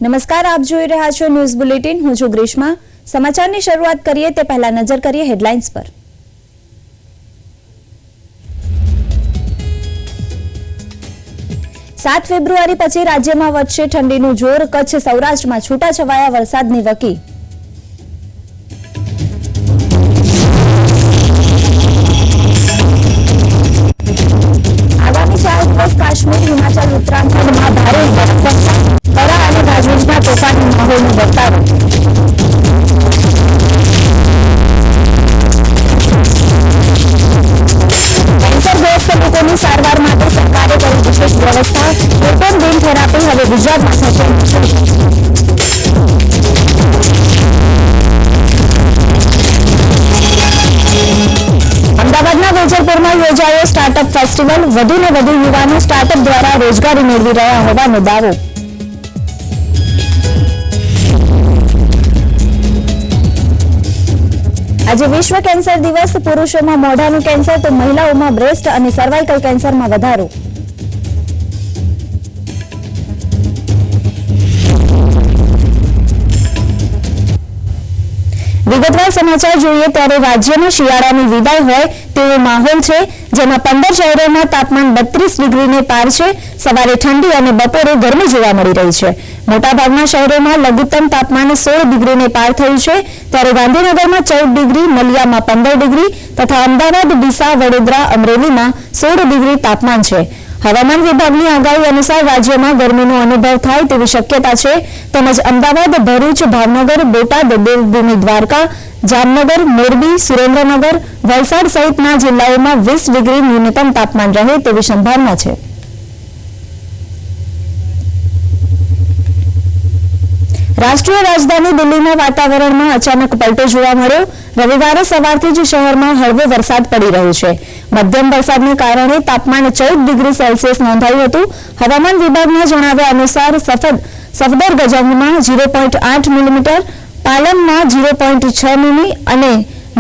નમસ્કાર, આપ જોઈ રહ્યા છો ન્યૂઝ બુલેટિન. હું છું ગ્રીષ્મા. સમાચારની શરૂઆત કરીએ તે પહેલા નજર કરીએ હેડલાઇન્સ પર. સાત ફેબ્રુઆરી પછી રાજ્યમાં વધશે ઠંડીનું જોર. કચ્છ સૌરાષ્ટ્રમાં છૂટાછવાયા વરસાદની વકી. આગામી 4 દિવસ કાશ્મીર, હિમાચલ, ઉત્તરાખંડમાં ભારે બરફવર્ષા, કરા અને ગાજવીજના તોફાની માહોલનો વર્તારો. કેન્સરગ્રસ્ત લોકોની સારવાર માટે સરકારે કરી વિશેષ વ્યવસ્થા. પ્રોટોન બીમ થેરાપી હવે ગુજરાતમાં થશે. અમદાવાદના વેજલપુરમાં યોજાયો સ્ટાર્ટઅપ ફેસ્ટિવલ. વધુને વધુ યુવાનો સ્ટાર્ટઅપ દ્વારા રોજગારી મેળવી રહ્યા હોવાનો દાવો. આજે વિશ્વ કેન્સર દિવસ. પુરુષોમાં મોઢાનું કેન્સર તો મહિલાઓમાં બ્રેસ્ટ અને સર્વાઇકલ કેન્સરમાં વધારો. વિગતવાર સમાચાર જોઈએ ત્યારે રાજ્યમાં શિયાળાની વિદાય હોય તેવો માહોલ છે, જેમાં 15 શહેરોમાં તાપમાન 32 ડિગ્રીને પાર છે. સવારે ઠંડી અને બપોરે ગરમી જોવા મળી રહી છે. મોટાભાગના શહેરોમાં લઘુત્તમ તાપમાન 16 ડિગ્રીને પાર થયું છે, ત્યારે ગાંધીનગરમાં 14 ડિગ્રી, નલિયામાં 15 ડિગ્રી તથા અમદાવાદ, ડીસા, વડોદરા, અમરેલીમાં 16 ડિગ્રી તાપમાન છે. હવામાન વિભાગની આગાહી અનુસાર રાજ્યમાં ગરમીનો અનુભવ થાય તેવી શક્યતા છે. તેમજ અમદાવાદ, ભરૂચ, ભાવનગર, બોટાદ, દેવભૂમિ દ્વારકા, જામનગર, મોરબી, સુરેન્દ્રનગર, વલસાડ સહિતના જિલ્લાઓમાં 20 ડિગ્રી ન્યૂનતમ તાપમાન રહે તેવી સંભાવના છે. રાષ્ટ્રીય રાજધાની દિલ્હીના વાતાવરણમાં અચાનક પલટો જોવા મળ્યો. રવિવારે સવારથી જ શહેરમાં હળવો વરસાદ પડી રહ્યો છે. મધ્યમ વરસાદને કારણે તાપમાન 14 ડિગ્રી સેલ્સિયસ નોંધાયું હતું. હવામાન વિભાગના જણાવ્યા અનુસાર સફદરગંજમાં 0.8 મિલીમીટર, પાલમમાં 0.6 મિલી અને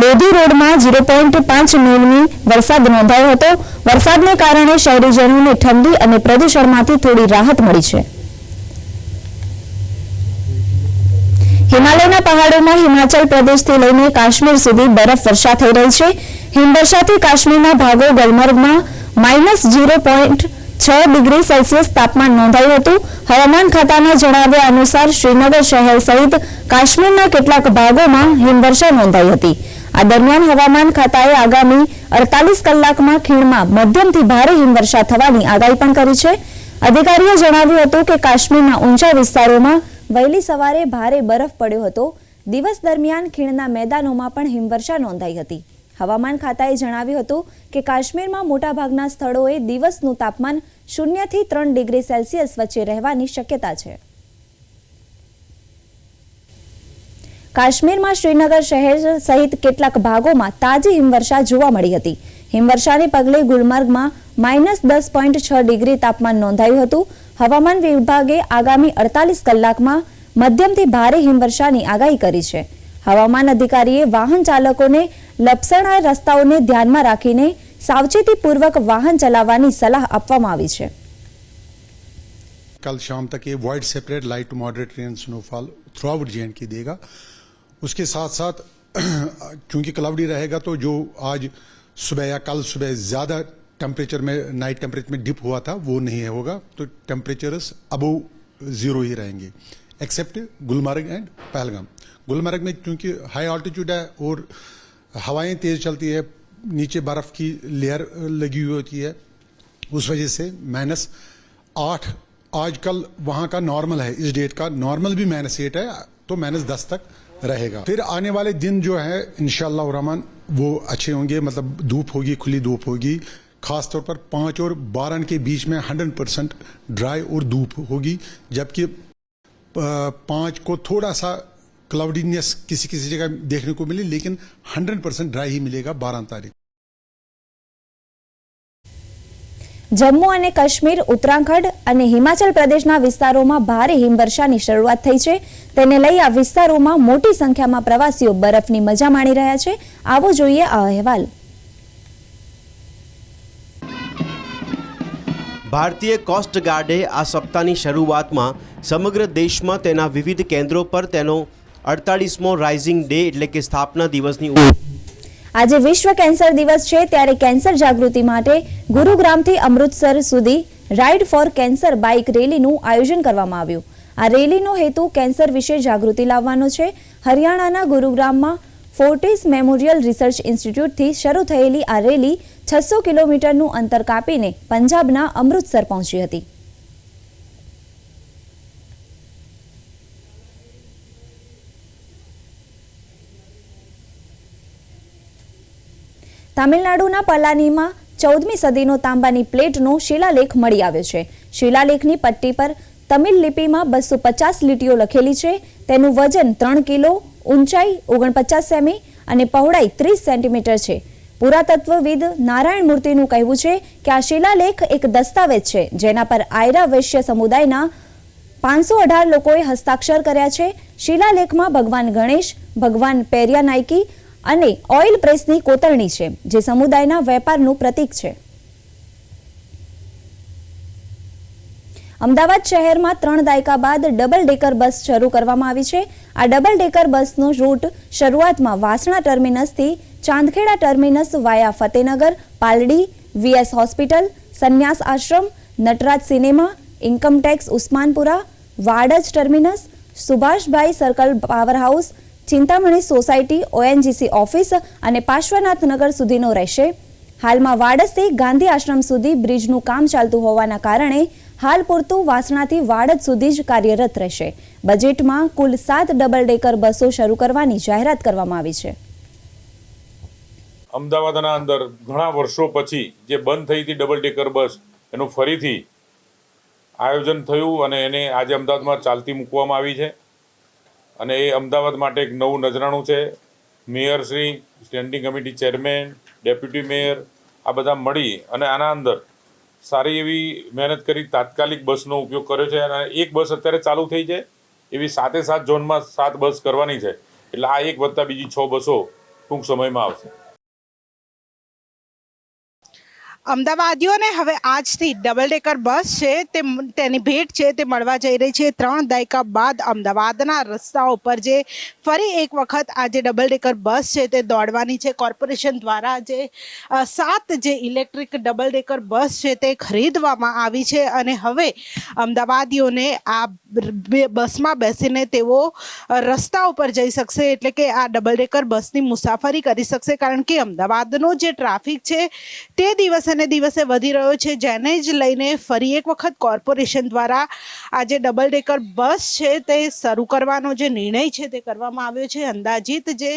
લોધી રોડમાં 0.5 મિલી વરસાદ નોંધાયો હતો. વરસાદને કારણે શહેરીજનોને ઠંડી અને પ્રદૂષણમાંથી થોડી રાહત મળી છે. હિમાલયના પહાડોમાં હિમાચલ પ્રદેશથી લઈને કાશ્મીર સુધી બરફવર્ષા થઈ રહી છે. હિમવર્ષાથી કાશ્મીરના ભાગો ગુલમર્ગમાં -0.6 ડિગ્રી સેલ્સિયસ તાપમાન નોંધાયું હતું. હવામાન ખાતાના જણાવ્યા અનુસાર શ્રીનગર શહેર સહિત કાશ્મીરના કેટલાક ભાગોમાં હિમવર્ષા નોંધાઈ હતી. આ દરમિયાન હવામાન ખાતાએ આગામી 48 કલાકમાં ખીણમાં મધ્યમથી ભારે હિમવર્ષા થવાની આગાહી પણ કરી છે. અધિકારીએ જણાવ્યું હતું કે કાશ્મીરના ઊંચા વિસ્તારોમાં વહેલી સવારે ભારે બરફ પડ્યો હતો. દિવસ દરમિયાન ખીણના મેદાનોમાં પણ હિમવર્ષા નોંધાઈ હતી. હવામાન ખાતાએ જણાવ્યું હતું કે કાશ્મીરમાં મોટાભાગના સ્થળોએ દિવસનું તાપમાન 0 થી 3 ડિગ્રી સેલ્સિયસ વચ્ચે રહેવાની શક્યતા છે. કાશ્મીરમાં શ્રીનગર શહેર સહિત કેટલાક ભાગોમાં તાજી હિમવર્ષા જોવા મળી હતી. હિમવર્ષાને પગલે ગુલમર્ગમાં -10.6 ડિગ્રી તાપમાન નોંધાયું હતું. હવામાન વિભાગે આગામી 48 કલાકમાં મધ્યમથી ભારે હિમવર્ષાની આગાહી કરી છે. હવામાન અધિકારીએ વાહન ચાલકોને લપસણા રસ્તાઓને ધ્યાનમાં રાખીને સાવચેતીપૂર્વક વાહન ચલાવવાની સલાહ આપવામાં આવી છે. कल शाम तक ये widespread light to moderate rain snowfall throughout J&K देगा. उसके साथ साथ चूंकि क्लाउडी रहेगा तो जो आज सुबह या कल सुबह ज्यादा टेम्परेचर में नाइट टेम्परेचर में डिप हुआ था वो नहीं होगा. तो टेम्परेचर्स अबव 0 ही रहेंगे एक्सेप्ट गुलमर्ग एंड पहलगाम. गुलमर्ग में क्योंकि हाई ऑल्टीट्यूड है और हवाएं तेज चलती है, नीचे बर्फ की लेयर लगी हुई होती है, उस वजह से -8 आजकल वहां का नॉर्मल है. इस डेट का नॉर्मल भी -8 है तो -10 तक रहेगा. फिर आने वाले दिन जो है इंशाअल्लाह रहमान वो अच्छे होंगे. मतलब धूप होगी, खुली धूप होगी. खासतौर पर 5 और 12 के बीच में 100% ड्राई और धूप होगी, जबकि 5 को थोड़ा सा क्लाउडीनेस किसी किसी जगह देखने को मिली, लेकिन 100% ड्राई ही मिलेगा 12 तारीख. જમ્મુ અને કાશ્મીર, ઉત્તરાખંડ અને હિમાચલ પ્રદેશના વિસ્તારોમાં ભારે હિમવર્ષાની શરૂઆત થઈ છે. તેને લઈ આ વિસ્તારોમાં મોટી સંખ્યામાં પ્રવાસીઓ બરફની મજા માણી રહ્યા છે. આવો જોઈએ આ અહેવાલ. ભારતીય કોસ્ટ ગાર્ડે આ સપ્તાહની શરૂઆતમાં સમગ્ર દેશમાં તેના વિવિધ કેન્દ્રો પર તેનો 48મો રાઇઝિંગ ડે એટલે કે સ્થાપના દિવસની આજે વિશ્વ કેન્સર દિવસ છે, ત્યારે કેન્સર જાગૃતિ માટે ગુરુગ્રામથી અમૃતસર સુધી રાઇડ ફોર કેન્સર બાઇક રેલીનું આયોજન કરવામાં આવ્યું. આ રેલીનો હેતુ કેન્સર વિશે જાગૃતિ લાવવાનો છે. હરિયાણાના ગુરુગ્રામમાં ફોર્ટિસ મેમોરિયલ રિસર્ચ ઇન્સ્ટિટ્યૂટથી શરૂ થયેલી આ રેલી 600 કિલોમીટરનું અંતર કાપીને પંજાબના અમૃતસર પહોંચી હતી. તામિલનાડુના પલાનીમાં 14મી સદીનો તાંબાની પ્લેટનો શિલાલેખ મળી આવ્યો છે. શિલાલેખની પટ્ટી પર તમિલ લિપિમાં 250 લીટીઓ લખેલી છે. તેનું વજન 3 કિલો, ઊંચાઈ 49 સેમી અને પહોળાઈ 30 સેન્ટીમીટર છે. પુરાતત્વવિદ નારાયણ મૂર્તિનું કહેવું છે કે આ શિલાલેખ એક દસ્તાવેજ છે, જેના પર આયરા વૈશ્ય સમુદાયના 518 લોકોએ હસ્તાક્ષર કર્યા છે. શિલાલેખમાં ભગવાન ગણેશ, ભગવાન પેરિયાનાઇકી અને ઓઇલ પ્રેસની કોતરણી છે, જે સમુદાયના વેપારનું પ્રતીક છે. અમદાવાદ શહેરમાં 3 દાયકા બાદ ડબલ ડેકર બસ શરૂ કરવામાં આવી છે. આ ડબલ ડેકર બસનો રૂટ શરૂઆતમાં વાસણા ટર્મિનસથી Chandkheda terminus via Fatehnagar, Paldi, VS hospital, Sanyas Ashram, Natraj cinema, income tax Usmanpura, Wadaj terminus, Subhashbhai circle power house, Chintamani society, ONGC office અને પાર્શ્વનાથનગર સુધીનો રહેશે. હાલમાં વાડજથી ગાંધી આશ્રમ સુધી બ્રિજનું કામ ચાલતું હોવાના કારણે હાલ પૂરતું વાસણાથી વાડજ સુધી જ કાર્યરત રહેશે. બજેટમાં કુલ 7 ડબલ ડેકર બસો શરૂ કરવાની જાહેરાત કરવામાં આવી છે. અમદાવાદના અંદર ઘણા વર્ષો પછી જે બંધ થઈ હતી ડબલ ડેકર બસ, એનું ફરીથી આયોજન થયું અને એને આજે અમદાવાદમાં ચાલતી મૂકવામાં આવી છે. અને એ અમદાવાદ માટે એક નવું નજરાણું છે. Mayor Shri, standing committee chairman, deputy mayor આ બધા મળી અને આના અંદર સારી એવી મહેનત કરી તાત્કાલિક બસનો ઉપયોગ કર્યો છે. અને એક બસ અત્યારે ચાલુ થઈ છે, એવી 7 ઝોનમાં 7 બસ કરવાની છે. એટલે આ એક વત્તા બીજી 6 બસો ટૂંક સમયમાં આવશે. અમદાવાદીઓને હવે આજથી ડબલ ડેકર બસ છે તેની ભેટ છે તે મળવા જઈ રહી છે. 3 દાયકા બાદ અમદાવાદના રસ્તાઓ પર જે ફરી એક વખત આજે ડબલ ડેકર બસ છે તે દોડવાની છે. કોર્પોરેશન દ્વારા જે 7 જે ઇલેક્ટ્રિક ડબલ ડેકર બસ છે તે ખરીદવામાં આવી છે અને હવે અમદાવાદીઓને આ બસમાં બેસીને તેઓ રસ્તા ઉપર જઈ શકશે, એટલે કે આ ડબલ ડેકર બસની મુસાફરી કરી શકશે. કારણ કે અમદાવાદનો જે ટ્રાફિક છે તે દિવસે દિવસે વધી રહ્યો છે, જેને જ લઈને ફરી એક વખત કોર્પોરેશન દ્વારા આજે ડબલ ડેકર બસ છે તે શરૂ કરવાનો જે નિર્ણય છે તે કરવામાં આવ્યો છે. અંદાજિત જે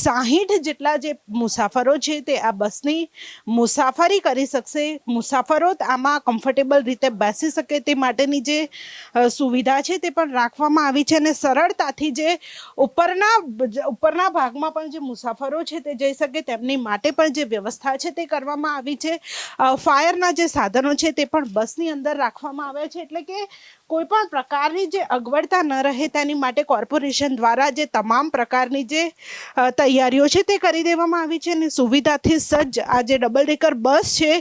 60 જેટલા જે મુસાફરો છે તે આ બસની મુસાફરી કરી શકશે. મુસાફરો આમાં કમ્ફર્ટેબલ રીતે બેસી શકે તે માટેની જે સુવિધા છે તે પણ રાખવામાં આવી છે અને સરળતાથી જે ઉપરના ભાગમાં પણ જે મુસાફરો છે તે જઈ શકે તેમની માટે પણ જે વ્યવસ્થા છે તે કરવામાં આવી છે. ફાયરના જે સાધનો છે તે પણ બસની અંદર રાખવામાં આવ્યા છે, એટલે કે કોઈ પણ પ્રકારની જે અગવડતા ન રહે તેની માટે કોર્પોરેશન દ્વારા જે તમામ પ્રકારની જે તૈયારીઓ છે તે કરી દેવામાં આવી છે અને સુવિધાથી સજ્જ આ જે ડબલ ડેકર બસ છે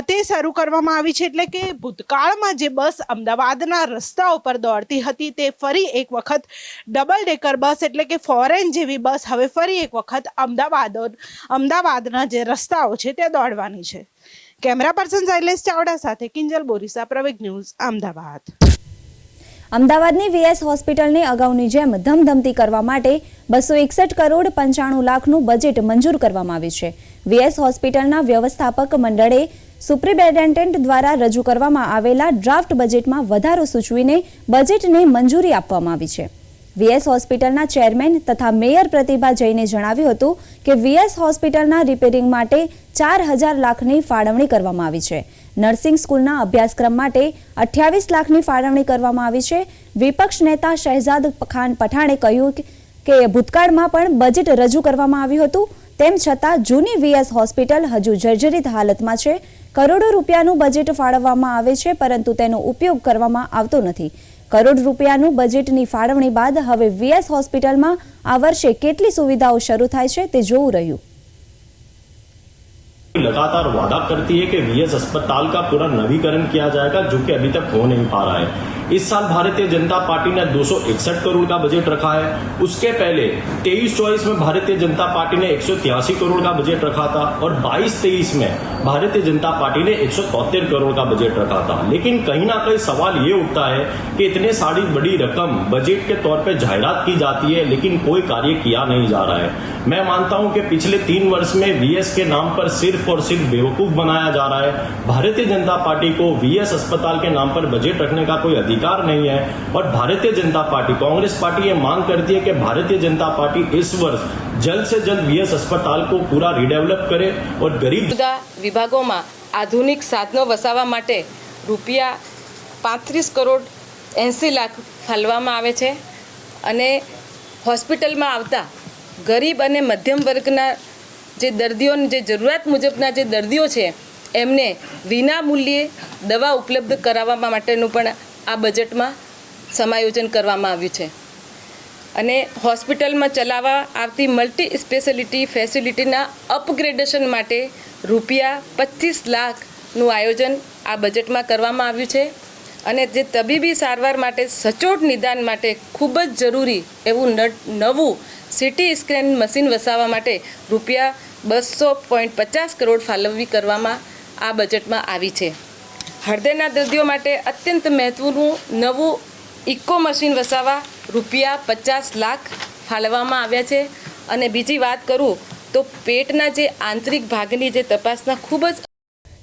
તે શરૂ કરવામાં આવી છે. એટલે કે ભૂતકાળમાં જે બસ અમદાવાદના રસ્તાઓ પર દોડતી હતી તે ફરી એક વખત ડબલ ડેકર બસ એટલે કે ફોરેન જેવી બસ હવે ફરી એક વખત અમદાવાદના જે રસ્તાઓ છે તે દોડવાની છે. કેમેરા પર્સન શૈલેષ ચાવડા સાથે કિંજલ બોરીસા, પ્રવેગ ન્યૂઝ, અમદાવાદ. અમદાવાદની વીએસ હોસ્પિટલને અગાઉની જેમ ધમધમતી કરવા માટે 261 કરોડ 95 લાખનું બજેટ મંજૂર કરવામાં આવ્યું છે. વીએસ હોસ્પિટલના વ્યવસ્થાપક મંડળે સુપ્રિન્ટેન્ડન્ટ દ્વારા રજૂ કરવામાં આવેલા ડ્રાફ્ટ બજેટમાં વધારો સૂચવીને બજેટને મંજૂરી આપવામાં આવી છે. વીએસ હોસ્પિટલના ચેરમેન તથા મેયર પ્રતિભા જૈને જણાવ્યું હતું કે વીએસ હોસ્પિટલના રિપેરિંગ માટે 4000 લાખની ફાળવણી કરવામાં આવી છે. નર્સિંગ સ્કૂલના અભ્યાસક્રમ માટે 28 લાખની ફાળવણી કરવામાં આવી છે. વિપક્ષ નેતા શહેજાદ ખાન પઠાણે કહ્યું કે ભૂતકાળમાં પણ બજેટ રજૂ કરવામાં આવ્યું હતું, તેમ છતાં જૂની વીએસ હોસ્પિટલ હજુ જર્જરિત હાલતમાં છે. કરોડો રૂપિયાનું બજેટ ફાળવવામાં આવે છે, પરંતુ તેનો ઉપયોગ કરવામાં આવતો નથી. કરોડ રૂપિયાનું બજેટની ફાળવણી બાદ હવે વીએસ હોસ્પિટલમાં આ વર્ષે કેટલી સુવિધાઓ શરૂ થાય છે તે જોવું રહ્યું. लगातार वादा करती है कि वीएस अस्पताल का पूरा नवीकरण किया जाएगा, जो कि अभी तक हो नहीं पा रहा है। इस साल भारतीय जनता पार्टी ने 261 करोड़ का बजट रखा है। उसके पहले 23-24 में भारतीय जनता पार्टी ने 183 करोड़ का बजट रखा था और 22-23 में भारतीय जनता पार्टी ने 173 करोड़ का बजट रखा था। लेकिन कहीं ना कहीं सवाल ये उठता है कि इतने सारी बड़ी रकम बजट के तौर पे जाहिरात की जाती है, लेकिन कोई कार्य किया नहीं जा रहा है। मैं मानता हूं कि पिछले 3 वर्ष में वीएस के नाम पर सिर्फ और सिर्फ बेवकूफ बनाया जा रहा है। भारतीय जनता पार्टी को वीएस अस्पताल के नाम पर बजट रखने का कोई अधिकार नहीं है और भारतीय जनता पार्टी, कांग्रेस पार्टी ये मांग करती है कि भारतीय जनता पार्टी इस वर्ष जल्द से जल्द વીએસ अस्पताल को पूरा रिडेवलप करे और गरीब વિભાગોમાં આધુનિક સાધનો વસાવવા માટે રૂપિયા 35 કરોડ 80 લાખ ફાળવવામાં આવે છે અને હોસ્પિટલમાં આવતા ગરીબ અને મધ્યમ વર્ગના જે દર્દીઓને જે જરૂરિયાત મુજબના જે દર્દીઓ છે એમને વિના મૂલ્યે દવા ઉપલબ્ધ કરાવવા માટેનું પણ આ બજેટમાં સમાયોજન કરવામાં આવ્યું છે અને હોસ્પિટલમાં ચલાવવા આવતી મલ્ટી સ્પેશિયાલિટી ફેસિલિટીના અપગ્રેડેશન માટે રૂપિયા 25 લાખનું આયોજન આ બજેટમાં કરવામાં આવ્યું છે અને જે તબીબી સારવાર માટે સચોટ નિદાન માટે ખૂબ જ જરૂરી એવું નવું સિટી સ્કેન મશીન વસાવવા માટે રૂપિયા 200.50 કરોડ ફાળવણી કરવામાં આ બજેટમાં આવી છે। હૃદયના દર્દીઓ માટે અત્યંત મહત્વનું નવું ઇકો મશીન વસાવવા રૂપિયા 50 લાખ ફાળવવામાં આવ્યા છે અને બીજી વાત કરું તો પેટના જે આંતરિક ભાગની જે તપાસના ખૂબ જ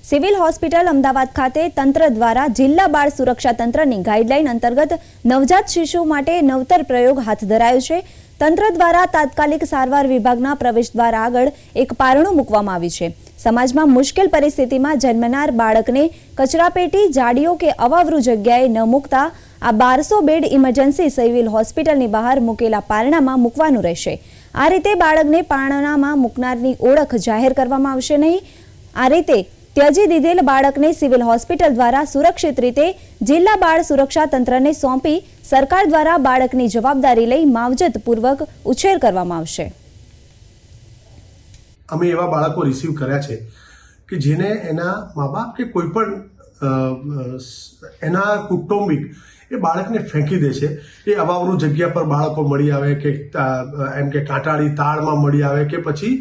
સિવિલ હોસ્પિટલ અમદાવાદ ખાતે તંત્ર દ્વારા જિલ્લા બાળ સુરક્ષા તંત્રની ગાઈડલાઈન અંતર્ગત નવજાત શિશુ માટે નવતર પ્રયોગ હાથ ધરાયો છે। તંત્ર દ્વારા તાત્કાલિક સારવાર વિભાગના પ્રવેશદ્વાર આગળ એક પારણું મૂકવામાં આવ્યું છે। સમાજમાં મુશ્કેલ પરિસ્થિતિમાં જન્મનાર બાળકને કચરાપેટી, જાડીઓ કે અવાવરૂ જગ્યાએ ન મૂકતા આ 1200 બેડ ઇમરજન્સી સિવિલ હોસ્પિટલની બહાર મૂકેલા પારણામાં મૂકવાનું રહેશે। આ રીતે બાળકને પારણામાં મૂકનારની ઓળખ જાહેર કરવામાં આવશે નહીં। આ રીતે ત્યજી દીધેલ બાળકને સિવિલ હોસ્પિટલ દ્વારા સુરક્ષિત રીતે જિલ્લા બાળ સુરક્ષા તંત્રને સોંપી સરકાર દ્વારા બાળકની જવાબદારી લઈ માવજતપૂર્વક ઉછેર કરવામાં આવશે। અમે એવા બાળકો રિસીવ કર્યા છે કે જેને એના મા બાપ કે કોઈ પણ એના કુટુંબિક એ બાળકને ફેંકી દે છે। એ અવાવરૂ જગ્યા પર બાળકો મળી આવે કે એમ કે કાંટાળી તાળમાં મળી આવે કે પછી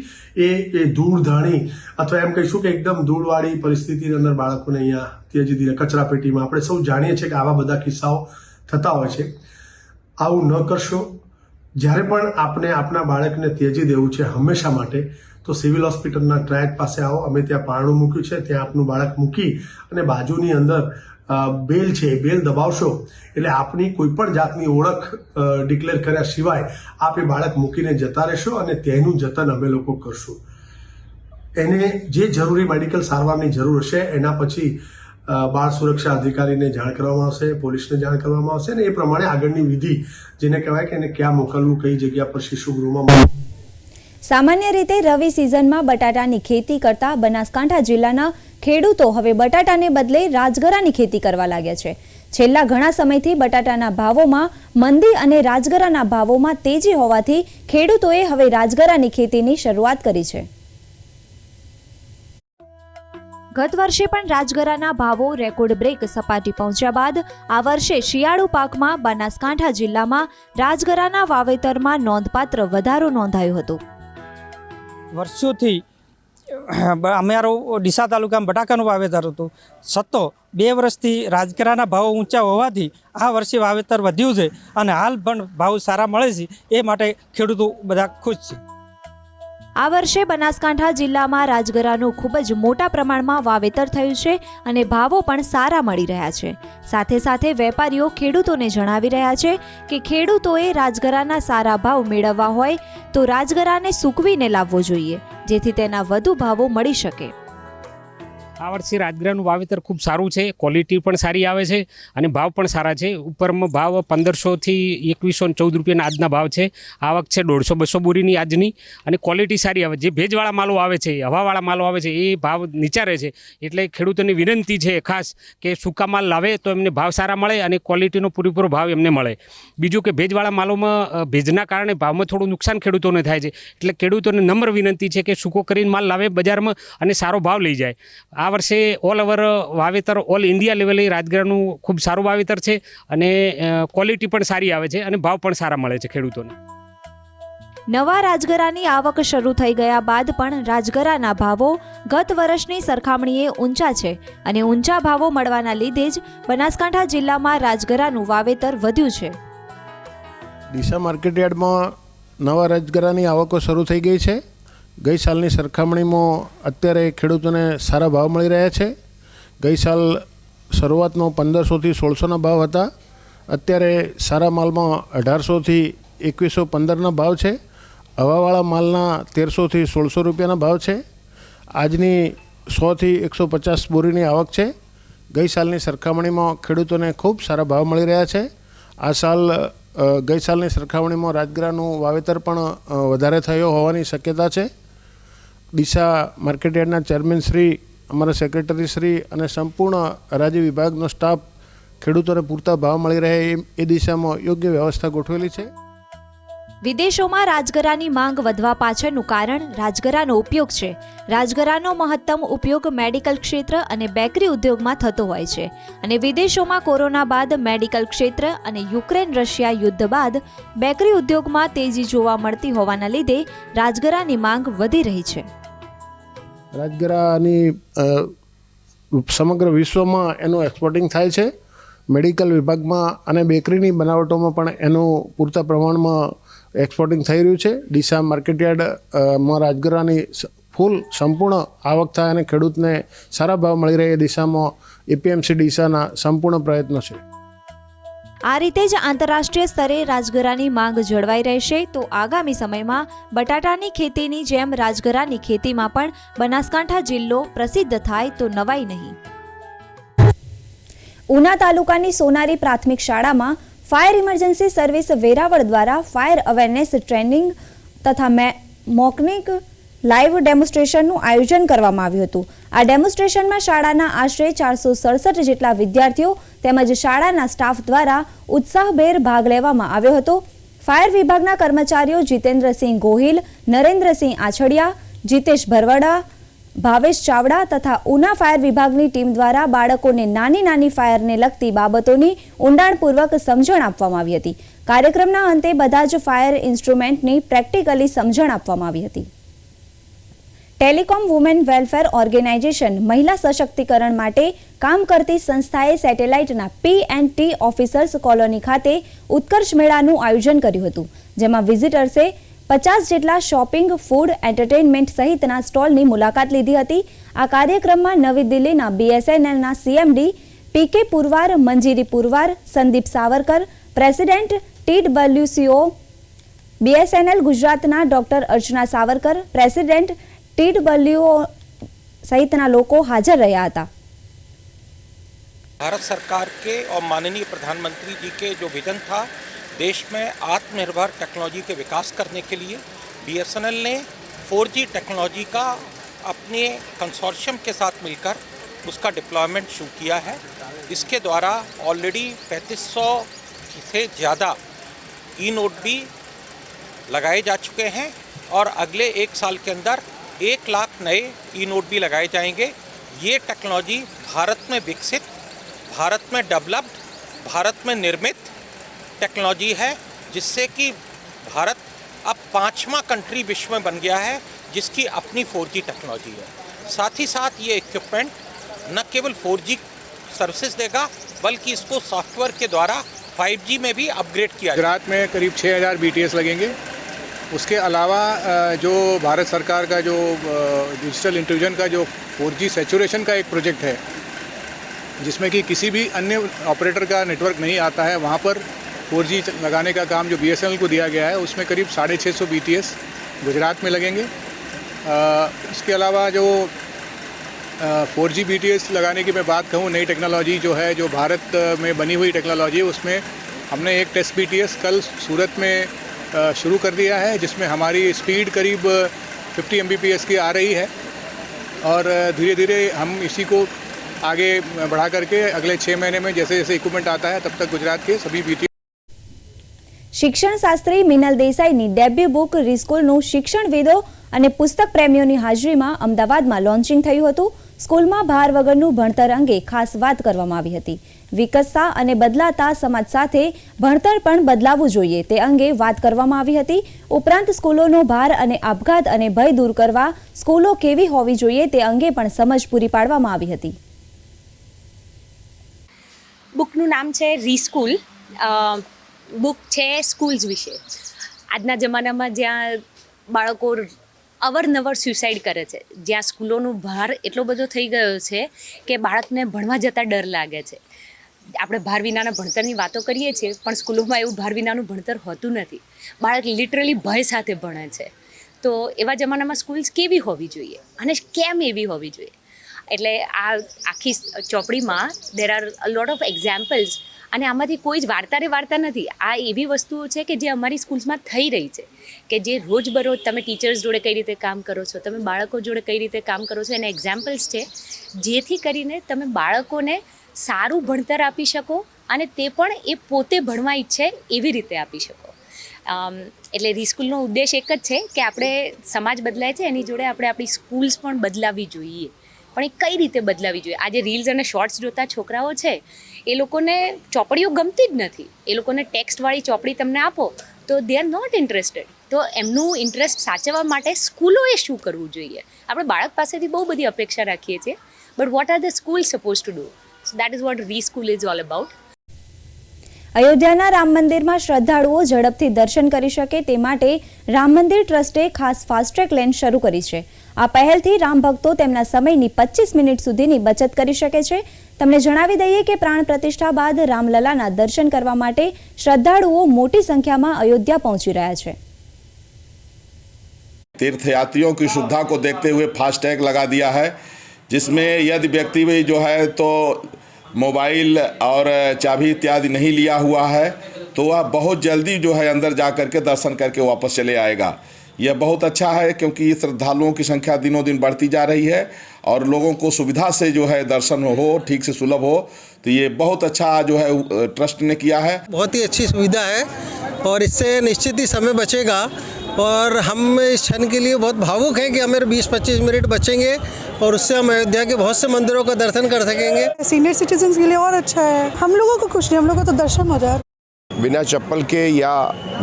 એ ધૂળ ધાણી અથવા એમ કહીશું કે એકદમ ધૂળવાળી પરિસ્થિતિની અંદર બાળકોને અહીંયા ત્યજી દીધા કચરાપેટીમાં। આપણે સૌ જાણીએ છીએ કે આવા બધા કિસ્સાઓ થતા હોય છે। આવું ન કરશો। જ્યારે પણ આપને આપના બાળકને ત્યજી દેવું છે હંમેશા માટે તો સિવિલ હોસ્પિટલના ટ્રેક પાસે આવો। અમે ત્યાં પારણું મૂક્યું છે, ત્યાં આપનું બાળક મૂકી અને બાજુની અંદર બેલ છે, બેલ દબાવશો એટલે આપની કોઈ પણ જાતની ઓળખ ડિક્લેર કર્યા સિવાય આપ એ બાળક મૂકીને જતા રહેશો અને તેનું જતન અમે લોકો કરશું। એને જે જરૂરી મેડિકલ સારવારની જરૂર હશે એના પછી બાળ સુરક્ષા અધિકારીને જાણ કરવામાં આવશે, પોલીસને જાણ કરવામાં આવશે અને એ પ્રમાણે આગળની વિધિ જેને કહેવાય કે એને ક્યાં મોકલવું, કઈ જગ્યા પર શિશુગૃહમાં। સામાન્ય રીતે રવિ સિઝનમાં બટાટાની ખેતી કરતા બનાસકાંઠા જિલ્લાના ખેડૂતો હવે બટાટાને બદલે રાજગરાની ખેતી કરવા લાગ્યા છે। છેલ્લા ઘણા સમયથી બટાટાના ભાવોમાં મંદી અને રાજગરાના ભાવોમાં તેજી હોવાથી ખેડૂતોએ હવે રાજગરાની ખેતીની શરૂઆત કરી છે। ગત વર્ષે પણ રાજગરાના ભાવો રેકોર્ડ બ્રેક સપાટી પહોંચ્યા બાદ આ વર્ષે શિયાળુ પાકમાં બનાસકાંઠા જિલ્લામાં રાજગરાના વાવેતરમાં નોંધપાત્ર વધારો નોંધાયો હતો। વર્ષોથી અમારો ડીસા તાલુકામાં બટાકાનું વાવેતર હતું, છતાં 2 વર્ષથી રાજગરાના ભાવ ઊંચા હોવાથી આ વર્ષે વાવેતર વધ્યું છે અને હાલ પણ ભાવ સારા મળે છે, એ માટે ખેડૂતો બધા ખુશ છે। આ વર્ષે બનાસકાંઠા જિલ્લામાં રાજગરાનું ખૂબ જ મોટા પ્રમાણમાં વાવેતર થયું છે અને ભાવો પણ સારા મળી રહ્યા છે। સાથે સાથે વેપારીઓ ખેડૂતોને જણાવી રહ્યા છે કે ખેડૂતોએ રાજગરાના સારા ભાવ મેળવવા હોય તો રાજગરાને સૂકવીને લાવવો જોઈએ, જેથી તેના વધુ ભાવો મળી શકે। આ વર્ષે રાજગરાનું વાવેતર ખૂબ સારું છે, ક્વોલિટી પણ સારી આવે છે અને ભાવ પણ સારા છે. ઉપરમાં ભાવ 1500થી 2114 રૂપિયાના આજના ભાવ છે. આવક છે 150-200 બોરીની આજની અને ક્વોલિટી સારી આવે. જે ભેજવાળા માલો આવે છે, હવાવાળા માલો આવે છે એ ભાવ નીચા રહે છે. એટલે ખેડૂતોની વિનંતી છે ખાસ કે સૂકા માલ લાવે તો એમને ભાવ સારા મળે અને ક્વોલિટીનો પૂરેપૂરો ભાવ એમને મળે. બીજું કે ભેજવાળા માલોમાં ભેજના કારણે ભાવમાં થોડું નુકસાન ખેડૂતોને થાય છે. એટલે ખેડૂતોને નમ્ર વિનંતી છે કે સૂકો કરીને માલ લાવે બજારમાં અને સારો ભાવ લઈ જાય. આ વર્ષે ઓલ ઓવર વાવેતર ઓલ ઇન્ડિયા લેવલે રાજગરાનું ખૂબ સારું વાવેતર છે અને ક્વોલિટી પણ સારી આવે છે અને ભાવ પણ સારા મળે છે ખેડૂતોને. નવા રાજગરાની આવક શરૂ થઈ ગયા બાદ પણ રાજગરાના ભાવો ગત વર્ષની સરખામણીએ ઊંચા છે અને ઊંચા ભાવો મળવાના લીધે જ બનાસકાંઠા જિલ્લામાં રાજગરાનું વાવેતર વધ્યું છે. ડીસા માર્કેટયાર્ડમાં નવા રાજગરાની આવકો શરૂ થઈ ગઈ છે. ગઈ સાલની સરખામણીમાં અત્યારે ખેડૂતોને સારા ભાવ મળી રહ્યા છે. ગઈ સાલ શરૂઆતમાં 1500થી 1600ના ભાવ હતા. અત્યારે સારા માલમાં 1800થી 2115ના ભાવ છે. હવાવાળા માલના 1300થી 1600 રૂપિયાના ભાવ છે. આજની 100થી 150 બોરીની આવક છે. ગઈ સાલની સરખામણીમાં ખેડૂતોને ખૂબ સારા ભાવ મળી રહ્યા છે. આ સાલ ગઈ સાલની સરખામણીમાં રાજગરાનું વાવેતર પણ વધારે થયો હોવાની શક્યતા છે. ડીસા માર્કેટયાર્ડના ચેરમેન શ્રી, અમારા સેક્રેટરી શ્રી અને સંપૂર્ણ હરાજી વિભાગનો સ્ટાફ ખેડૂતોને પૂરતા ભાવ મળી રહે એ દિશામાં યોગ્ય વ્યવસ્થા ગોઠવેલી છે. વિદેશોમાં રાજગરાની માંગ વધવા પાછળનું કારણ રાજગરાનો ઉપયોગ છે. રાજગરાનો મહત્તમ ઉપયોગ મેડિકલ ક્ષેત્ર અને બેકરી ઉદ્યોગમાં થતો હોય છે અને વિદેશોમાં કોરોના બાદ મેડિકલ ક્ષેત્ર અને યુક્રેન-રશિયા યુદ્ધ બાદ બેકરી ઉદ્યોગમાં તેજી જોવા મળતી હોવાના લીધે રાજગરાની માંગ વધી રહી છે. રાજગરાની સમગ્ર વિશ્વમાં એનું એક્સપોર્ટિંગ થાય છે. મેડિકલ વિભાગમાં અને બેકરીની બનાવટોમાં પણ એનું પૂરતા પ્રમાણમાં એક્સપોર્ટિંગ થઈ રહ્યું છે. ડીસા માર્કેટયાર્ડમાં રાજગરાની ફૂલ સંપૂર્ણ આવક થાય અને ખેડૂતને સારા ભાવ મળી રહે એ દિશામાં એપીએમસી ડીસાના સંપૂર્ણ પ્રયત્નો છે. આ રીતે જ આંતરરાષ્ટ્રીય સ્તરે રાજગરાની માંગ જળવાઈ રહેશે તો આગામી સમયમાં બટાટાની ખેતીની જેમ રાજગરાની ખેતીમાં પણ બનાસકાંઠા જિલ્લો પ્રસિદ્ધ થાય તો નવાઈ નહીં. ઉના તાલુકાની સોનારી પ્રાથમિક શાળામાં ફાયર ઇમરજન્સી સર્વિસ વેરાવળ દ્વારા ફાયર અવેરનેસ ટ્રેનિંગ તથા મોકનિક લાઈવ ડેમોન્સ્ટ્રેશનનું આયોજન કરવામાં આવ્યું હતું. આ ડેમોન્સ્ટ્રેશનમાં શાળાના આશરે 467 જેટલા વિદ્યાર્થીઓ તેમજ શાળાના સ્ટાફ દ્વારા ઉત્સાહભેર ભાગ લેવામાં આવ્યો હતો. ફાયર વિભાગના કર્મચારીઓ જીતેન્દ્રસિંહ ગોહિલ, નરેન્દ્રસિંહ આછડિયા, જીતેશ ભરવાડા, ભાવેશ ચાવડા તથા ઉના ફાયર વિભાગની ટીમ દ્વારા બાળકોને નાની નાની ફાયરને લગતી બાબતોની ઊંડાણપૂર્વક સમજણ આપવામાં આવી હતી. કાર્યક્રમના અંતે બધા જ ફાયર ઇન્સ્ટ્રુમેન્ટની પ્રેક્ટિકલી સમજણ આપવામાં આવી હતી. ટેલિકોમ વુમેન વેલફેર ઓર્ગેનાઇઝેશન મહિલા સશક્તિકરણ માટે કામ કરતી સંસ્થાએ સેટેલાઇટના P&T ઓફિસર્સ કોલોની ખાતે ઉત્કર્ષ મેળાનું આયોજન કર્યું હતું, જેમાં વિઝિટર્સે 50 જેટલા શોપિંગ, ફૂડ, એન્ટરટેનમેન્ટ સહિતના સ્ટોલની મુલાકાત લીધી હતી. આ કાર્યક્રમમાં નવી દિલ્હીના BSNLના CMD PK પુરવાર, મંજીરી પુરવાર, Sandeep Savarkar, president TWCO BSNL ગુજરાતના ડોક્ટર અર્ચના સાવરકર, પ્રેસિડેન્ટ TWO सहितना लोगों हाजिर रहा था. भारत सरकार के और माननीय प्रधानमंत्री जी के जो विजन था देश में आत्मनिर्भर टेक्नोलॉजी के विकास करने के लिए BSNL ने 4G टेक्नोलॉजी का अपने कंसोर्शियम के साथ मिलकर उसका डिप्लॉयमेंट शुरू किया है. इसके द्वारा ऑलरेडी 3500 से ज़्यादा ई-नोट भी लगाए जा चुके हैं और अगले एक साल के अंदर 1 लाख नए ई-नोट भी लगाए जाएंगे. ये टेक्नोलॉजी भारत में विकसित, भारत में डेवलप्ड, भारत में निर्मित टेक्नोलॉजी है, जिससे कि भारत अब 5वां कंट्री विश्व में बन गया है जिसकी अपनी 4G टेक्नोलॉजी है. साथ ही साथ ये इक्विपमेंट न केवल 4G सर्विसेज देगा बल्कि इसको सॉफ्टवेयर के द्वारा 5G में भी अपग्रेड किया. गुजरात में करीब 6000 BTS लगेंगे. उसके अलावा जो भारत सरकार का जो डिजिटल इंक्लूजन का जो 4G सैचुरेशन का एक प्रोजेक्ट है, जिसमें कि किसी भी अन्य ऑपरेटर का नेटवर्क नहीं आता है, वहाँ पर 4G लगाने का काम जो BSNL को दिया गया है, उसमें करीब 650 BTS गुजरात में लगेंगे. इसके अलावा जो 4G BTS लगाने की मैं बात कहूँ, नई टेक्नोलॉजी जो है, जो भारत में बनी हुई टेक्नोलॉजी है, उसमें हमने एक टेस्ट BTS कल सूरत में शुरू कर दिया है, जिसमें हमारी स्पीड करीब 50 Mbps की आ रही है और धीरे धीरे हम इसी को आगे बढ़ा करके अगले 6 महीने में जैसे जैसे इक्विपमेंट आता है तब तक गुजरात के सभी BTS। શિક્ષણ શાસ્ત્રી મિનલ દેસાઈની ડેબ્યુ બુક રીસ્કૂલનું શિક્ષણવિદો અને પુસ્તક પ્રેમીઓની હાજરીમાં અમદાવાદમાં લોન્ચિંગ થયું હતું. સ્કૂલમાં ભાર વગરનું ભણતર અંગે ખાસ વાત કરવામાં આવી હતી. વિકસતા અને બદલાતા સમાજ સાથે ભણતર પણ બદલાવવું જોઈએ તે અંગે વાત કરવામાં આવી હતી. ઉપરાંત સ્કૂલોનો ભાર અને આપઘાત અને ભય દૂર કરવા સ્કૂલો કેવી હોવી જોઈએ તે અંગે પણ સમજ પૂરી પાડવામાં આવી હતી. બુકનું નામ છે રીસ્કૂલ. બુક છે સ્કૂલ્સ વિશે. આજના જમાનામાં જ્યાં બાળકો અવરનવર સ્યુસાઇડ કરે છે, જ્યાં સ્કૂલોનો ભાર એટલો બધો થઈ ગયો છે કે બાળકને ભણવા જતાં ડર લાગે છે. આપણે ભાર વિનાના ભણતરની વાતો કરીએ છીએ, પણ સ્કૂલોમાં એવું ભાર વિનાનું ભણતર હોતું નથી. બાળક લિટરલી ભય સાથે ભણે છે. તો એવા જમાનામાં સ્કૂલ્સ કેવી હોવી જોઈએ અને કેમ એવી હોવી જોઈએ, એટલે આ આખી ચોપડીમાં there are a lot of examples. અને આમાંથી કોઈ જ વાર્તા નથી. આ એવી વસ્તુઓ છે કે જે અમારી સ્કૂલ્સમાં થઈ રહી છે, કે જે રોજબરોજ તમે ટીચર્સ જોડે કઈ રીતે કામ કરો છો, તમે બાળકો જોડે કઈ રીતે કામ કરો છો, એના એક્ઝામ્પલ્સ છે, જેથી કરીને તમે બાળકોને સારું ભણતર આપી શકો અને તે પણ એ પોતે ભણવા ઈચ્છે એવી રીતે આપી શકો. એટલે રીસ્કૂલનો ઉદ્દેશ એક જ છે કે આપણે સમાજ બદલાય છે એની જોડે આપણે આપણી સ્કૂલ્સ પણ બદલાવી જોઈએ. પણ એ કઈ રીતે બદલાવી જોઈએ? આજે રીલ્સ અને શોર્ટ્સ જોતા છોકરાઓ છે એ લોકોને ચોપડીઓ ગમતી જ નથી. એ લોકોને ટેક્સ્ટવાળી ચોપડી તમને આપો તો દે આર નોટ ઇન્ટરેસ્ટેડ. તો એમનું ઇન્ટરેસ્ટ સાચવવા માટે સ્કૂલોએ શું કરવું જોઈએ? આપણે બાળક પાસેથી બહુ બધી અપેક્ષા રાખીએ છીએ, but what are the school suppose to do? So that is what રીસ્કૂલ ઇઝ ઓલ અબાઉટ. અયોધ્યાના રામ મંદિરમાં શ્રદ્ધાળુઓ ઝડપથી દર્શન કરી શકે તે માટે રામ મંદિર ટ્રસ્ટે ખાસ ફાસ્ટ ટ્રેક લેન શરૂ કરી છે. આ પહેલથી રામ ભક્તો તેમના સમયની 25 મિનિટ સુધીની બચત કરી શકે છે. તમને જણાવી દઈએ કે પ્રાણ પ્રતિષ્ઠા બાદ રામલલાના દર્શન કરવા માટે શ્રદ્ધાળુઓ મોટી સંખ્યામાં અયોધ્યા પહોંચી રહ્યા છે. तीर्थयात्रियों की सुविधा को देखते हुए फास्ट टैग लगा दिया है, जिसमें यदि व्यक्ति भी जो है तो मोबाइल और चाबी इत्यादि नहीं लिया हुआ है तो वह बहुत जल्दी जो है अंदर जा करके दर्शन करके वापस चले आएगा. यह बहुत अच्छा है क्योंकि श्रद्धालुओं की संख्या दिनों दिन बढ़ती जा रही है और लोगों को सुविधा से जो है दर्शन हो, ठीक से सुलभ हो, तो ये बहुत अच्छा जो है ट्रस्ट ने किया है. बहुत ही अच्छी सुविधा है और इससे निश्चित ही समय बचेगा और हम इस क्षण के लिए बहुत भावुक हैं कि हमें 20-25 मिनट बचेंगे और उससे हम अयोध्या के बहुत से मंदिरों का दर्शन कर सकेंगे. सीनियर सिटीजन के लिए और अच्छा है. हम लोगों को कुछ नहीं, हम लोगों को तो दर्शन हो जाए. बिना चप्पल के या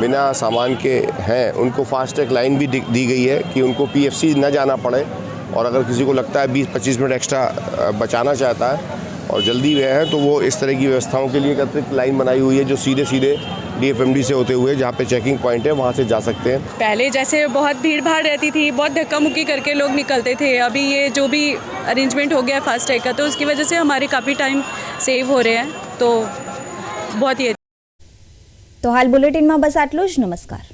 बिना सामान के हैं उनको फास्ट ट्रैक लाइन भी दी गई है कि उनको PFC न जाना पड़े और अगर किसी को लगता है 20-25 मिनट एक्स्ट्रा बचाना चाहता है और जल्दी गए हैं तो वो इस तरह की व्यवस्थाओं के लिए एक अतिरिक्त लाइन बनाई हुई है जो सीधे DFMD से होते हुए जहाँ पे चेकिंग पॉइंट है वहाँ से जा सकते हैं. पहले जैसे बहुत भीड़ भाड़ रहती थी, बहुत धक्का मुक्की करके लोग निकलते थे. अभी ये जो भी अरेंजमेंट हो गया फास्ट टैग का, तो उसकी वजह से हमारे काफ़ी टाइम सेव हो रहे हैं. तो बहुत ही. તો હાલ બુલેટિનમાં બસ આટલું જ. નમસ્કાર.